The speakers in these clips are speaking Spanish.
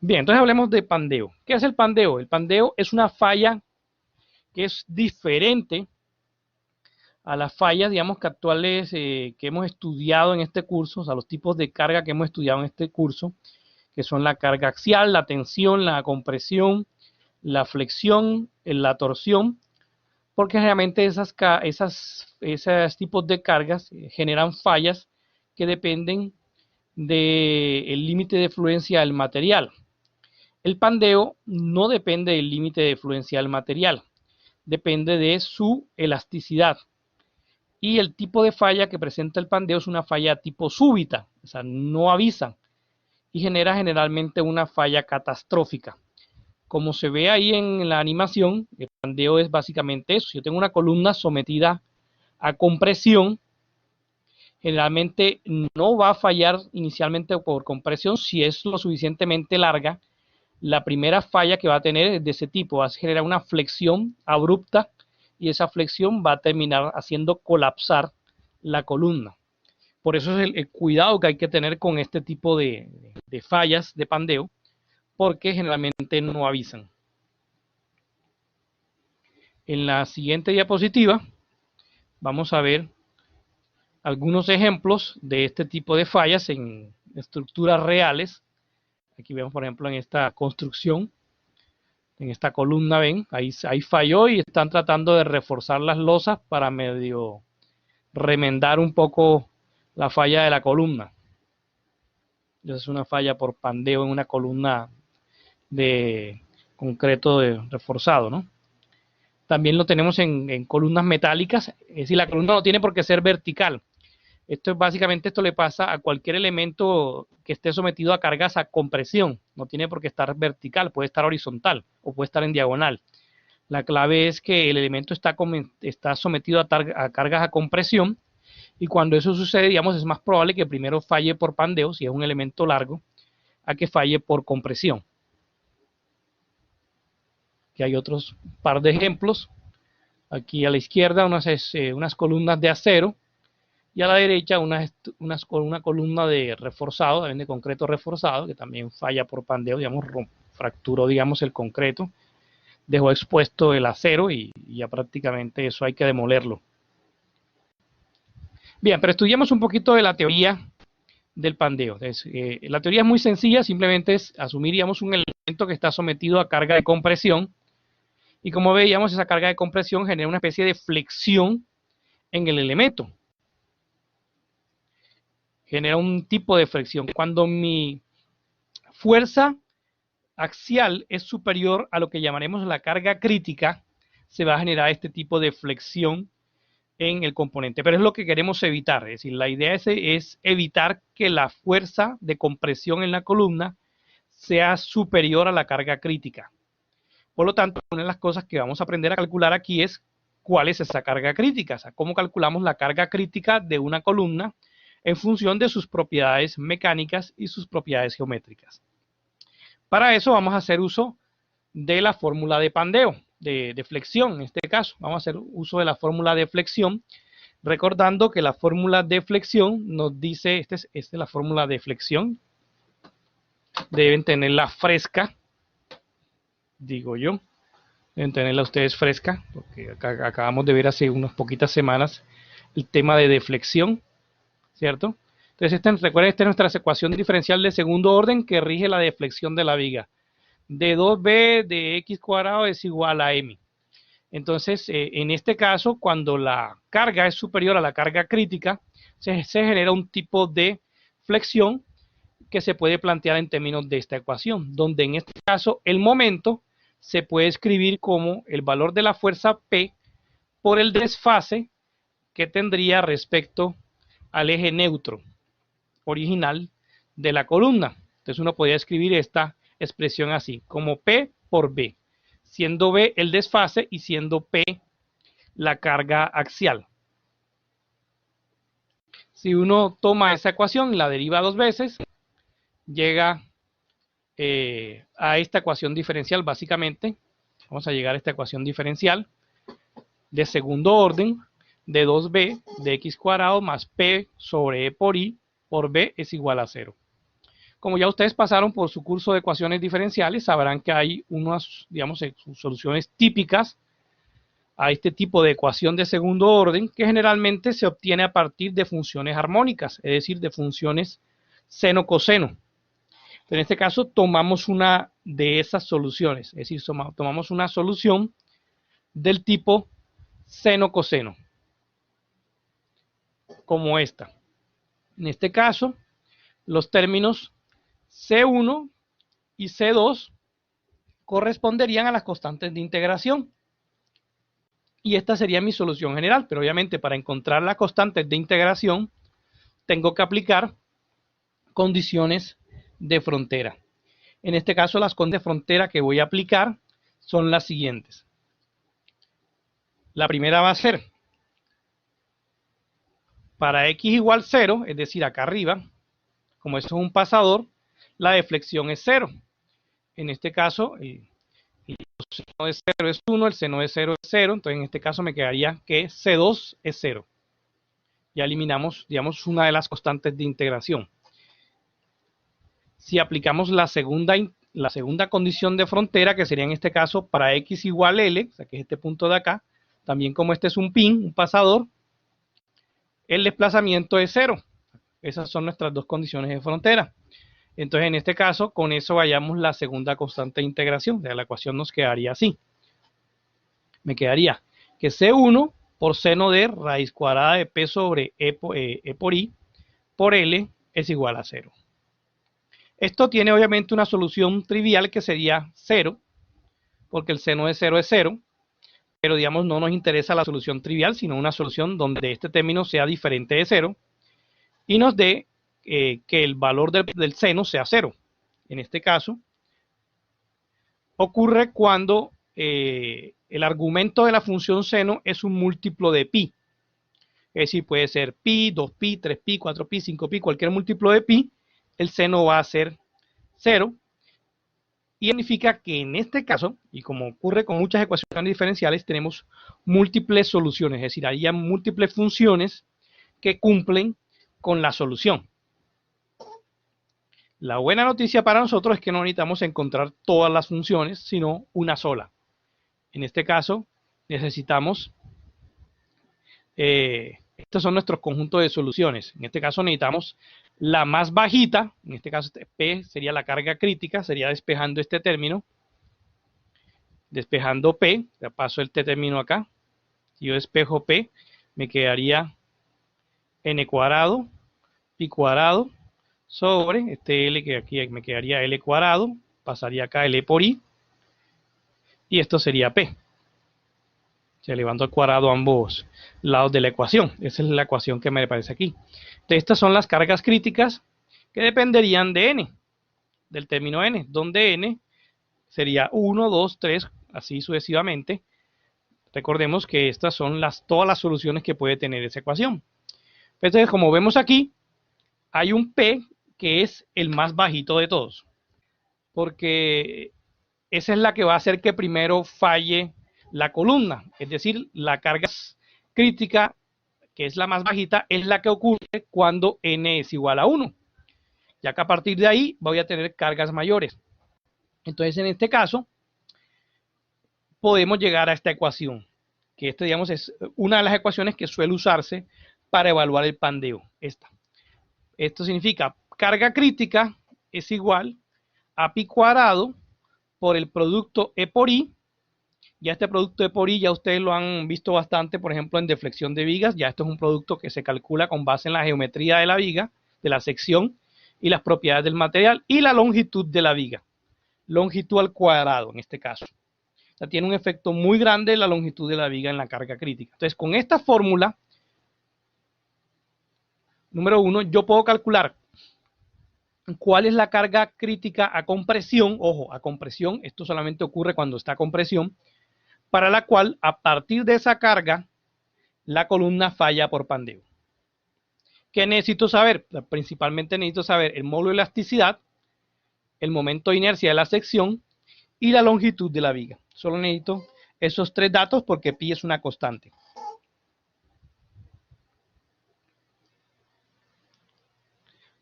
Bien, entonces hablemos de pandeo. ¿Qué es el pandeo? El pandeo es una falla que es diferente a las fallas, digamos, que actuales que hemos estudiado en este curso, o sea, los tipos de carga que hemos estudiado en este curso, que son la carga axial, la tensión, la compresión, la flexión, la torsión, porque realmente esos tipos de cargas generan fallas que dependen del límite de fluencia del material. El pandeo no depende del límite de fluencia del material, depende de su elasticidad. Y el tipo de falla que presenta el pandeo es una falla tipo súbita, o sea, no avisa y genera generalmente una falla catastrófica. Como se ve ahí en la animación, el pandeo es básicamente eso. Si yo tengo una columna sometida a compresión, generalmente no va a fallar inicialmente por compresión si es lo suficientemente larga. La primera falla que va a tener es de ese tipo, va a generar una flexión abrupta y esa flexión va a terminar haciendo colapsar la columna. Por eso es el cuidado que hay que tener con este tipo de fallas de pandeo, porque generalmente no avisan. En la siguiente diapositiva vamos a ver algunos ejemplos de este tipo de fallas en estructuras reales. Aquí vemos, por ejemplo, en esta construcción, en esta columna, ven, ahí falló y están tratando de reforzar las losas para medio remendar un poco la falla de la columna. Esa es una falla por pandeo en una columna de concreto reforzado, ¿no? También lo tenemos en columnas metálicas, es decir, la columna no tiene por qué ser vertical. Esto es básicamente, esto le pasa a cualquier elemento que esté sometido a cargas a compresión. No tiene por qué estar vertical, puede estar horizontal o puede estar en diagonal. La clave es que el elemento está sometido a cargas a compresión y cuando eso sucede, digamos, es más probable que primero falle por pandeo, si es un elemento largo, a que falle por compresión. Aquí hay otros par de ejemplos. Aquí a la izquierda unas columnas de acero y a la derecha una columna de reforzado, también de concreto reforzado, que también falla por pandeo, digamos, fracturó, digamos, el concreto, dejó expuesto el acero y ya prácticamente eso hay que demolerlo. Bien, pero estudiamos un poquito de la teoría del pandeo. Entonces, la teoría es muy sencilla, simplemente es asumir, digamos, un elemento que está sometido a carga de compresión y como veíamos, esa carga de compresión genera una especie de flexión en el elemento. Genera un tipo de flexión. Cuando mi fuerza axial es superior a lo que llamaremos la carga crítica, se va a generar este tipo de flexión en el componente. Pero es lo que queremos evitar. Es decir, la idea es evitar que la fuerza de compresión en la columna sea superior a la carga crítica. Por lo tanto, una de las cosas que vamos a aprender a calcular aquí es cuál es esa carga crítica, o sea, cómo calculamos la carga crítica de una columna en función de sus propiedades mecánicas y sus propiedades geométricas. Para eso vamos a hacer uso de la fórmula de pandeo, de flexión en este caso. Vamos a hacer uso de la fórmula de flexión, recordando que la fórmula de flexión nos dice, esta es la fórmula de flexión, deben tenerla fresca, digo yo, deben tenerla ustedes fresca, porque acabamos de ver hace unas poquitas semanas el tema de deflexión, ¿cierto? Entonces, recuerden, esta es nuestra ecuación diferencial de segundo orden que rige la deflexión de la viga. De 2b de x cuadrado es igual a m. Entonces, en este caso, cuando la carga es superior a la carga crítica, se genera un tipo de flexión que se puede plantear en términos de esta ecuación, donde en este caso el momento se puede escribir como el valor de la fuerza P por el desfase que tendría respecto al eje neutro original de la columna. Entonces uno podría escribir esta expresión así, como P por B, siendo B el desfase y siendo P la carga axial. Si uno toma esa ecuación y la deriva dos veces, llega a esta ecuación diferencial básicamente. Vamos a llegar a esta ecuación diferencial de segundo orden de 2b de x cuadrado más p sobre e por i por b es igual a 0. Como ya ustedes pasaron por su curso de ecuaciones diferenciales, sabrán que hay unas, digamos, soluciones típicas a este tipo de ecuación de segundo orden que generalmente se obtiene a partir de funciones armónicas, es decir, de funciones seno-coseno. En este caso tomamos una de esas soluciones, es decir, tomamos una solución del tipo seno-coseno, como esta. En este caso, los términos C1 y C2 corresponderían a las constantes de integración. Y esta sería mi solución general, pero obviamente para encontrar las constantes de integración tengo que aplicar condiciones de frontera. En este caso, las condiciones de frontera que voy a aplicar son las siguientes. La primera va a ser para x igual 0, es decir, acá arriba, como esto es un pasador, la deflexión es 0. En este caso, el seno de 0 es 1, el seno de 0 es 0, entonces en este caso me quedaría que C2 es 0. Ya eliminamos, digamos, una de las constantes de integración. Si aplicamos la segunda condición de frontera, que sería en este caso para x igual L, o sea que es este punto de acá, también como este es un pin, un pasador, el desplazamiento es 0. Esas son nuestras dos condiciones de frontera. Entonces, en este caso, con eso hallamos la segunda constante de integración. O sea, la ecuación nos quedaría así. Me quedaría que C1 por seno de raíz cuadrada de P sobre E por I por L es igual a 0. Esto tiene obviamente una solución trivial que sería 0, porque el seno de 0 es 0, pero digamos no nos interesa la solución trivial, sino una solución donde este término sea diferente de 0 y nos dé que el valor del seno sea 0. En este caso, ocurre cuando el argumento de la función seno es un múltiplo de pi. Es decir, puede ser pi, 2pi, 3pi, 4pi, 5pi, cualquier múltiplo de pi, el seno va a ser 0. Y significa que en este caso, y como ocurre con muchas ecuaciones diferenciales, tenemos múltiples soluciones, es decir, hay múltiples funciones que cumplen con la solución. La buena noticia para nosotros es que no necesitamos encontrar todas las funciones, sino una sola. En este caso, necesitamos, estos son nuestros conjuntos de soluciones. En este caso necesitamos la más bajita, en este caso P sería la carga crítica, sería despejando este término. Despejando P, ya paso este término acá. Si yo despejo P, me quedaría N cuadrado, pi cuadrado, sobre este L que aquí me quedaría L cuadrado, pasaría acá L por I, y esto sería P. Se elevando al cuadrado ambos lados de la ecuación. Esa es la ecuación que me aparece aquí. Entonces, estas son las cargas críticas que dependerían de N, del término N, donde N sería 1, 2, 3, así sucesivamente. Recordemos que estas son todas las soluciones que puede tener esa ecuación. Entonces, como vemos aquí, hay un P que es el más bajito de todos, porque esa es la que va a hacer que primero falle la columna, es decir, la carga crítica, que es la más bajita, es la que ocurre cuando n es igual a 1, ya que a partir de ahí voy a tener cargas mayores. Entonces, en este caso, podemos llegar a esta ecuación, que esta, digamos, es una de las ecuaciones que suele usarse para evaluar el pandeo. Esto significa carga crítica es igual a pi cuadrado por el producto E por I. Ya este producto E por I ya ustedes lo han visto bastante, por ejemplo, en deflexión de vigas. Ya esto es un producto que se calcula con base en la geometría de la viga, de la sección y las propiedades del material y la longitud de la viga. Longitud al cuadrado en este caso. O sea, tiene un efecto muy grande la longitud de la viga en la carga crítica. Entonces, con esta fórmula, número 1, yo puedo calcular cuál es la carga crítica a compresión. Ojo, a compresión, esto solamente ocurre cuando está a compresión, para la cual, a partir de esa carga, la columna falla por pandeo. ¿Qué necesito saber? Principalmente necesito saber el módulo de elasticidad, el momento de inercia de la sección y la longitud de la viga. Solo necesito esos tres datos porque pi es una constante.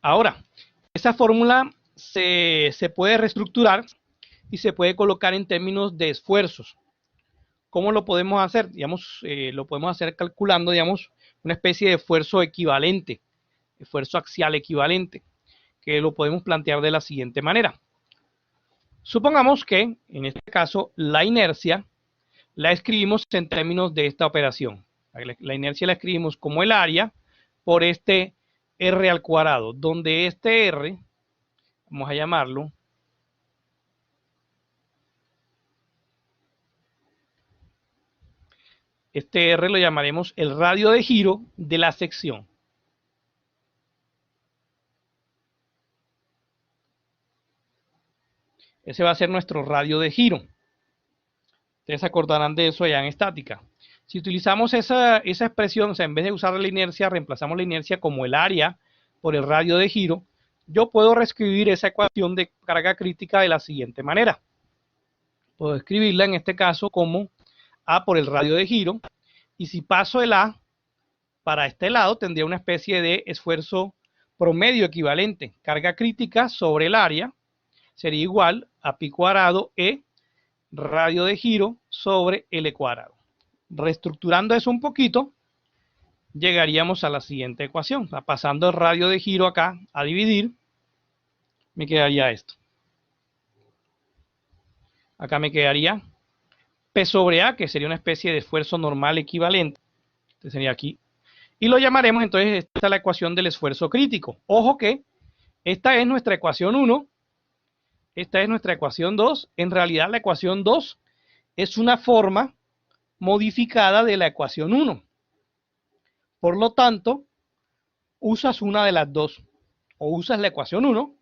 Ahora, esa fórmula se puede reestructurar y se puede colocar en términos de esfuerzos. ¿Cómo lo podemos hacer? Digamos, lo podemos hacer calculando, digamos, una especie de esfuerzo equivalente, esfuerzo axial equivalente, que lo podemos plantear de la siguiente manera. Supongamos que, en este caso, la inercia la escribimos en términos de esta operación. La inercia la escribimos como el área por este R al cuadrado, donde este R, vamos a llamarlo, este R lo llamaremos el radio de giro de la sección. Ese va a ser nuestro radio de giro. Ustedes se acordarán de eso allá en estática. Si utilizamos esa expresión, o sea, en vez de usar la inercia, reemplazamos la inercia como el área por el radio de giro, yo puedo reescribir esa ecuación de carga crítica de la siguiente manera. Puedo escribirla en este caso como A por el radio de giro, y si paso el A para este lado, tendría una especie de esfuerzo promedio equivalente. Carga crítica sobre el área sería igual a pi cuadrado E radio de giro sobre L cuadrado. Reestructurando eso un poquito, llegaríamos a la siguiente ecuación. Pasando el radio de giro acá a dividir, me quedaría esto. Acá me quedaría P sobre A, que sería una especie de esfuerzo normal equivalente. Este sería aquí. Y lo llamaremos entonces, esta es la ecuación del esfuerzo crítico. Ojo que esta es nuestra ecuación 1, esta es nuestra ecuación 2. En realidad la ecuación 2 es una forma modificada de la ecuación 1. Por lo tanto, usas una de las dos. O usas la ecuación 1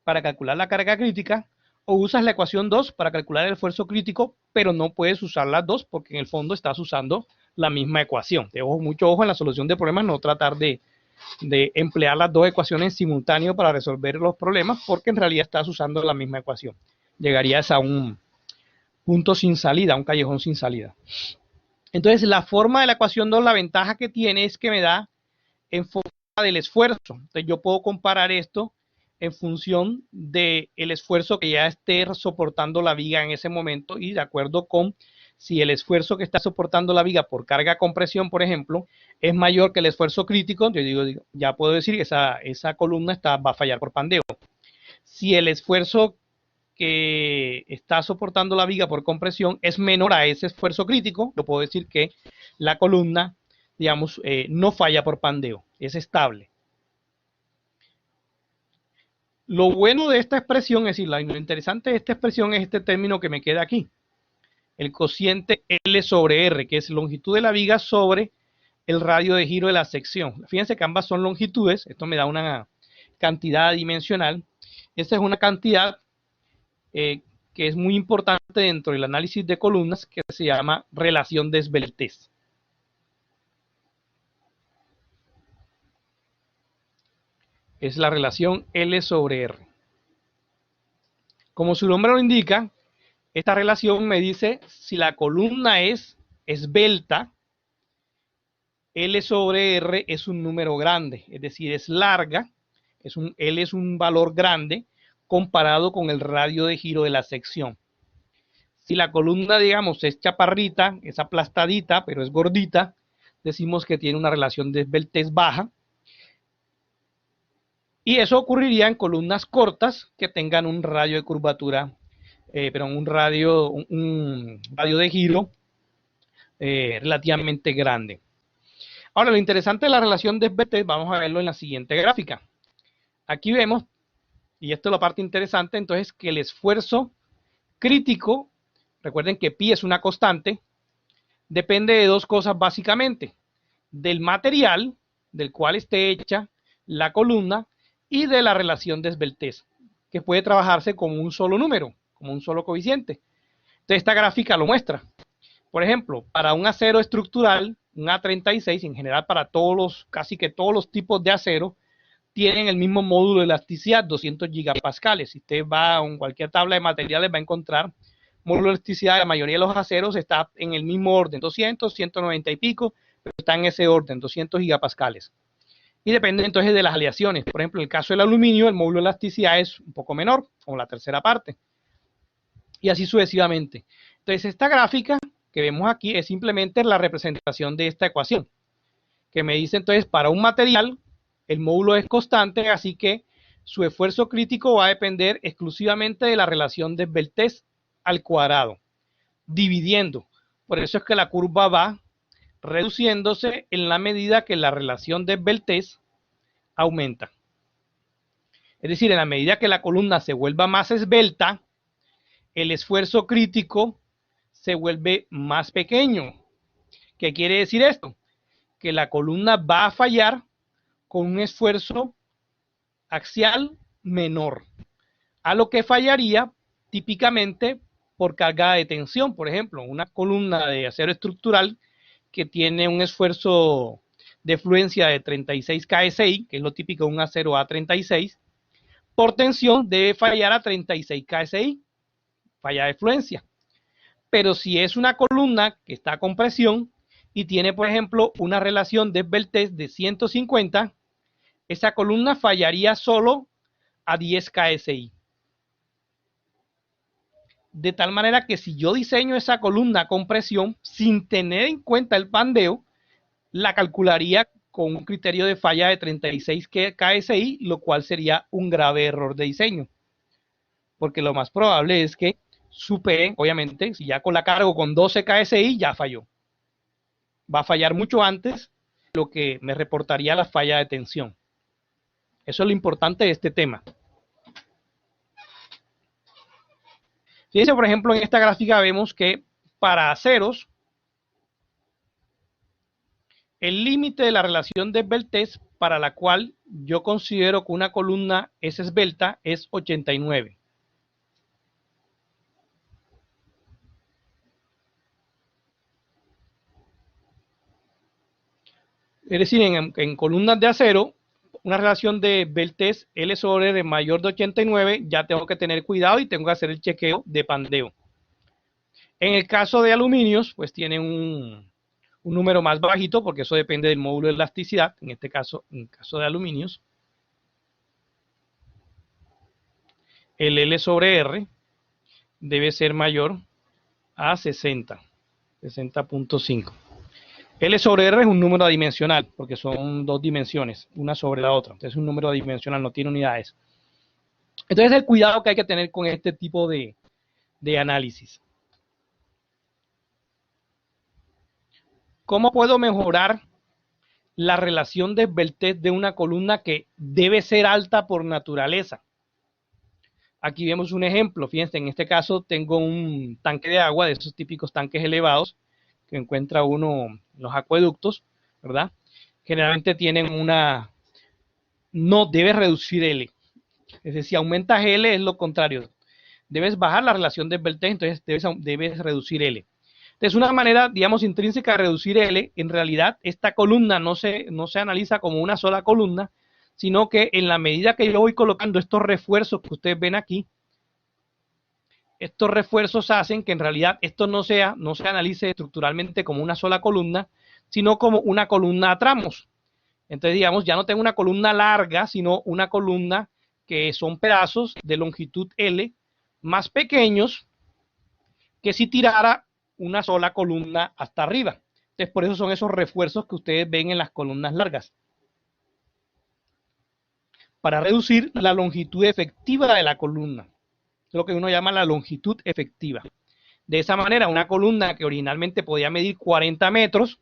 para calcular la carga crítica, o usas la ecuación 2 para calcular el esfuerzo crítico, pero no puedes usar las dos porque en el fondo estás usando la misma ecuación. Te ojo, mucho ojo en la solución de problemas, no tratar de emplear las dos ecuaciones en simultáneo para resolver los problemas, porque en realidad estás usando la misma ecuación. Llegarías a un punto sin salida, a un callejón sin salida. Entonces, la forma de la ecuación 2, la ventaja que tiene es que me da en forma del esfuerzo. Entonces, yo puedo comparar esto en función del esfuerzo que ya esté soportando la viga en ese momento y de acuerdo con si el esfuerzo que está soportando la viga por carga compresión, por ejemplo, es mayor que el esfuerzo crítico, yo digo ya puedo decir que esa columna va a fallar por pandeo. Si el esfuerzo que está soportando la viga por compresión es menor a ese esfuerzo crítico, yo puedo decir que la columna, digamos, no falla por pandeo, es estable. Lo bueno de esta expresión, es decir, lo interesante de esta expresión es este término que me queda aquí, el cociente L sobre R, que es longitud de la viga sobre el radio de giro de la sección. Fíjense que ambas son longitudes, esto me da una cantidad dimensional. Esta es una cantidad que es muy importante dentro del análisis de columnas, que se llama relación de esbeltez. Es la relación L sobre R. Como su nombre lo indica, esta relación me dice si la columna es esbelta, L sobre R es un número grande, es decir, es larga, L es un valor grande comparado con el radio de giro de la sección. Si la columna, digamos, es chaparrita, es aplastadita, pero es gordita, decimos que tiene una relación de esbeltez baja. Y eso ocurriría en columnas cortas que tengan un radio de curvatura, un radio de giro relativamente grande. Ahora, lo interesante de la relación de esbeltez, vamos a verlo en la siguiente gráfica. Aquí vemos, y esto es la parte interesante, entonces, que el esfuerzo crítico, recuerden que pi es una constante, depende de dos cosas básicamente, del material del cual esté hecha la columna y de la relación de esbeltez, que puede trabajarse como un solo número, como un solo coeficiente. Entonces, esta gráfica lo muestra. Por ejemplo, para un acero estructural, un A36, en general para casi que todos los tipos de acero, tienen el mismo módulo de elasticidad, 200 gigapascales. Si usted va a cualquier tabla de materiales, va a encontrar módulo de elasticidad de la mayoría de los aceros está en el mismo orden, 200, 190 y pico, pero está en ese orden, 200 gigapascales. y depende entonces de las aleaciones. Por ejemplo, en el caso del aluminio, el módulo de elasticidad es un poco menor, como la tercera parte, y así sucesivamente. Entonces, esta gráfica que vemos aquí es simplemente la representación de esta ecuación, que me dice entonces para un material el módulo es constante, así que su esfuerzo crítico va a depender exclusivamente de la relación de Sveltez al cuadrado, dividiendo. Por eso es que la curva va reduciéndose en la medida que la relación de Sveltez aumenta. Es decir, en la medida que la columna se vuelva más esbelta, el esfuerzo crítico se vuelve más pequeño. ¿Qué quiere decir esto? Que la columna va a fallar con un esfuerzo axial menor a lo que fallaría típicamente por carga de tensión. Por ejemplo, una columna de acero estructural que tiene un esfuerzo de fluencia de 36 KSI, que es lo típico de un acero A36, por tensión debe fallar a 36 KSI, falla de fluencia. Pero si es una columna que está con presión y tiene, por ejemplo, una relación de Sveltez de 150, esa columna fallaría solo a 10 KSI. De tal manera que si yo diseño esa columna con presión sin tener en cuenta el pandeo, la calcularía con un criterio de falla de 36 KSI, lo cual sería un grave error de diseño. Porque lo más probable es que supere, obviamente, si ya con la cargo con 12 KSI, ya falló. Va a fallar mucho antes de lo que me reportaría la falla de tensión. Eso es lo importante de este tema. Fíjense, por ejemplo, en esta gráfica vemos que para aceros, el límite de la relación de Sveltez para la cual yo considero que una columna es esbelta es 89. Es decir, en columnas de acero, una relación de Sveltez L sobre R mayor de 89, ya tengo que tener cuidado y tengo que hacer el chequeo de pandeo. En el caso de aluminios, pues tiene un número más bajito, porque eso depende del módulo de elasticidad, en este caso, en el caso de aluminios. El L sobre R debe ser mayor a 60, 60.5. L sobre R es un número adimensional, porque son dos dimensiones, una sobre la otra. Entonces es un número adimensional, no tiene unidades. Entonces el cuidado que hay que tener con este tipo de análisis. ¿Cómo puedo mejorar la relación de Sveltez de una columna que debe ser alta por naturaleza? Aquí vemos un ejemplo. Fíjense, en este caso tengo un tanque de agua, de esos típicos tanques elevados que encuentra uno en los acueductos, ¿verdad? Generalmente tienen una... No debes reducir L. Es decir, si aumentas L es lo contrario. Debes bajar la relación de Sveltez, entonces debes reducir L. Entonces, una manera, digamos, intrínseca de reducir L, en realidad esta columna no se analiza como una sola columna, sino que en la medida que yo voy colocando estos refuerzos que ustedes ven aquí, estos refuerzos hacen que en realidad esto no se analice estructuralmente como una sola columna, sino como una columna a tramos. Entonces, digamos, ya no tengo una columna larga, sino una columna que son pedazos de longitud L más pequeños que si tirara una sola columna hasta arriba. Entonces, por eso son esos refuerzos que ustedes ven en las columnas largas. Para reducir la longitud efectiva de la columna. Es lo que uno llama la longitud efectiva. De esa manera, una columna que originalmente podía medir 40 metros,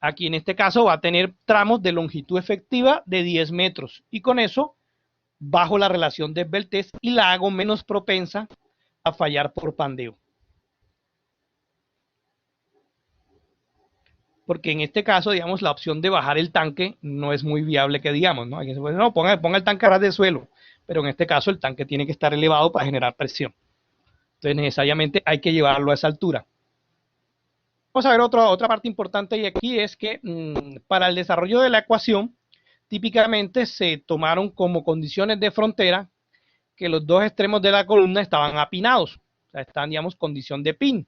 aquí en este caso va a tener tramos de longitud efectiva de 10 metros. Y con eso bajo la relación de Sveltez y la hago menos propensa a fallar por pandeo. Porque en este caso, digamos, la opción de bajar el tanque no es muy viable que digamos, ¿no? Alguien se puede, no, ponga el tanque a ras de suelo, pero en este caso el tanque tiene que estar elevado para generar presión. Entonces necesariamente hay que llevarlo a esa altura. Vamos a ver otra parte importante y aquí es que para el desarrollo de la ecuación, típicamente se tomaron como condiciones de frontera que los dos extremos de la columna estaban apinados, o sea, están, digamos, condición de pin,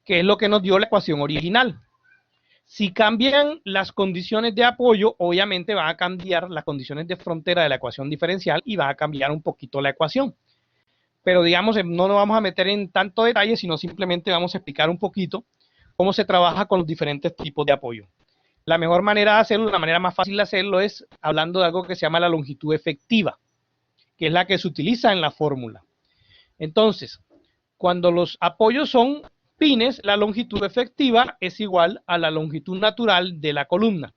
que es lo que nos dio la ecuación original. Si cambian las condiciones de apoyo, obviamente van a cambiar las condiciones de frontera de la ecuación diferencial y va a cambiar un poquito la ecuación. Pero digamos, no nos vamos a meter en tanto detalle, sino simplemente vamos a explicar un poquito cómo se trabaja con los diferentes tipos de apoyo. La mejor manera de hacerlo, la manera más fácil de hacerlo es hablando de algo que se llama la longitud efectiva, que es la que se utiliza en la fórmula. Entonces, cuando los apoyos son pines, la longitud efectiva es igual a la longitud natural de la columna.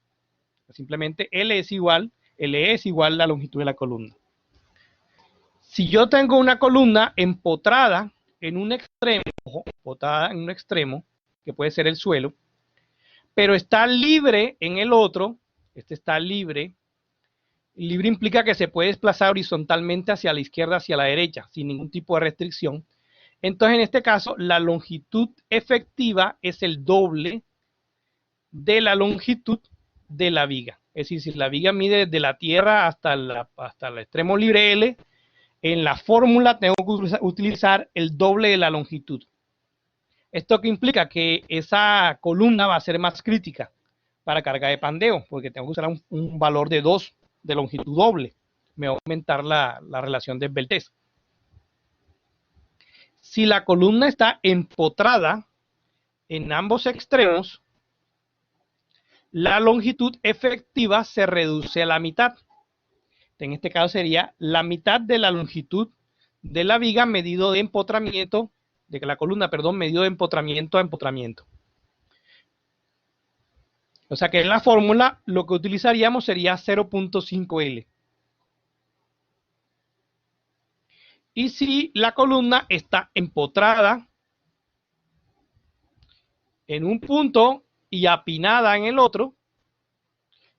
Simplemente LE es igual a la longitud de la columna. Si yo tengo una columna empotrada en un extremo, que puede ser el suelo, pero está libre en el otro, este está libre. Libre implica que se puede desplazar horizontalmente hacia la izquierda, hacia la derecha, sin ningún tipo de restricción. Entonces, en este caso, la longitud efectiva es el doble de la longitud de la viga. Es decir, si la viga mide desde la tierra hasta el extremo libre L, en la fórmula tengo que utilizar el doble de la longitud. ¿Esto qué implica? Que esa columna va a ser más crítica para carga de pandeo, porque tengo que usar un valor de 2 de longitud doble. Me va a aumentar la relación de esbeltez. Si la columna está empotrada en ambos extremos, la longitud efectiva se reduce a la mitad. En este caso sería la mitad de la longitud de la viga medido de empotramiento, de la columna, perdón, medido de empotramiento a empotramiento. O sea que en la fórmula lo que utilizaríamos sería 0.5L. Y si la columna está empotrada en un punto y apinada en el otro,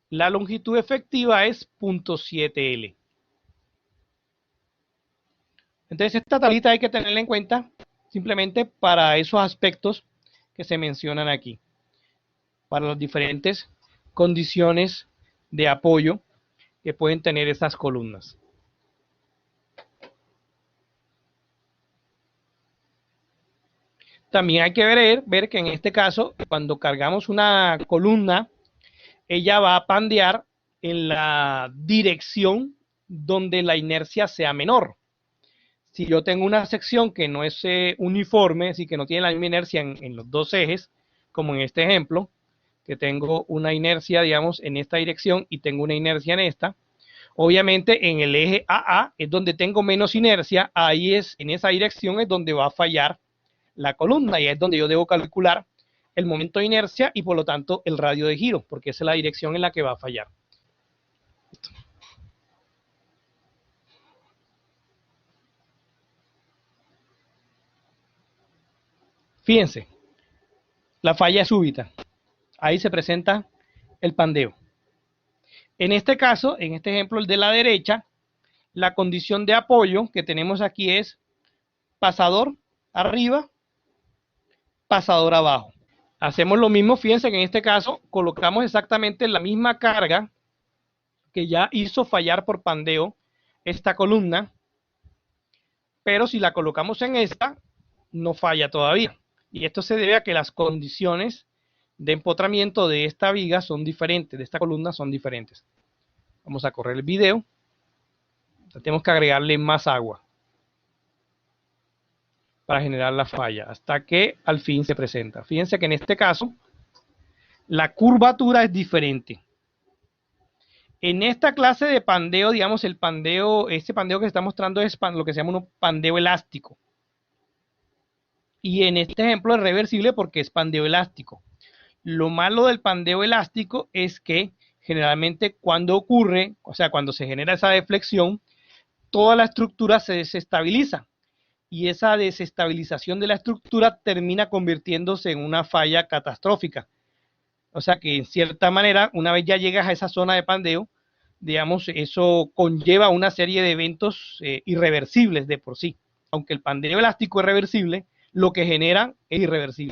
la longitud efectiva es 0.7L. Entonces esta tablita hay que tenerla en cuenta simplemente para esos aspectos que se mencionan aquí, para las diferentes condiciones de apoyo que pueden tener estas columnas. También hay que ver que en este caso, cuando cargamos una columna, ella va a pandear en la dirección donde la inercia sea menor. Si yo tengo una sección que no es uniforme, así que no tiene la misma inercia en los dos ejes, como en este ejemplo, que tengo una inercia, digamos, en esta dirección y tengo una inercia en esta, obviamente en el eje AA es donde tengo menos inercia, ahí es, en esa dirección es donde va a fallar la columna y es donde yo debo calcular el momento de inercia y por lo tanto el radio de giro, porque esa es la dirección en la que va a fallar. Fíjense, la falla es súbita. Ahí se presenta el pandeo. En este caso, en este ejemplo, el de la derecha, la condición de apoyo que tenemos aquí es pasador arriba, pasador abajo. Hacemos lo mismo, fíjense que en este caso colocamos exactamente la misma carga que ya hizo fallar por pandeo esta columna, pero si la colocamos en esta, no falla todavía. Y esto se debe a que las condiciones de empotramiento de esta viga son diferentes, de esta columna son diferentes. Vamos a correr el video. Tenemos que agregarle más agua para generar la falla, hasta que al fin se presenta. Fíjense que en este caso, la curvatura es diferente. En esta clase de pandeo, digamos, el pandeo, este pandeo que se está mostrando es lo que se llama un pandeo elástico. Y en este ejemplo es reversible porque es pandeo elástico. Lo malo del pandeo elástico es que generalmente cuando ocurre, o sea, cuando se genera esa deflexión, toda la estructura se desestabiliza. Y esa desestabilización de la estructura termina convirtiéndose en una falla catastrófica. O sea que en cierta manera, una vez ya llegas a esa zona de pandeo, digamos, eso conlleva una serie de eventos irreversibles de por sí. Aunque el pandeo elástico es reversible, lo que genera es irreversible.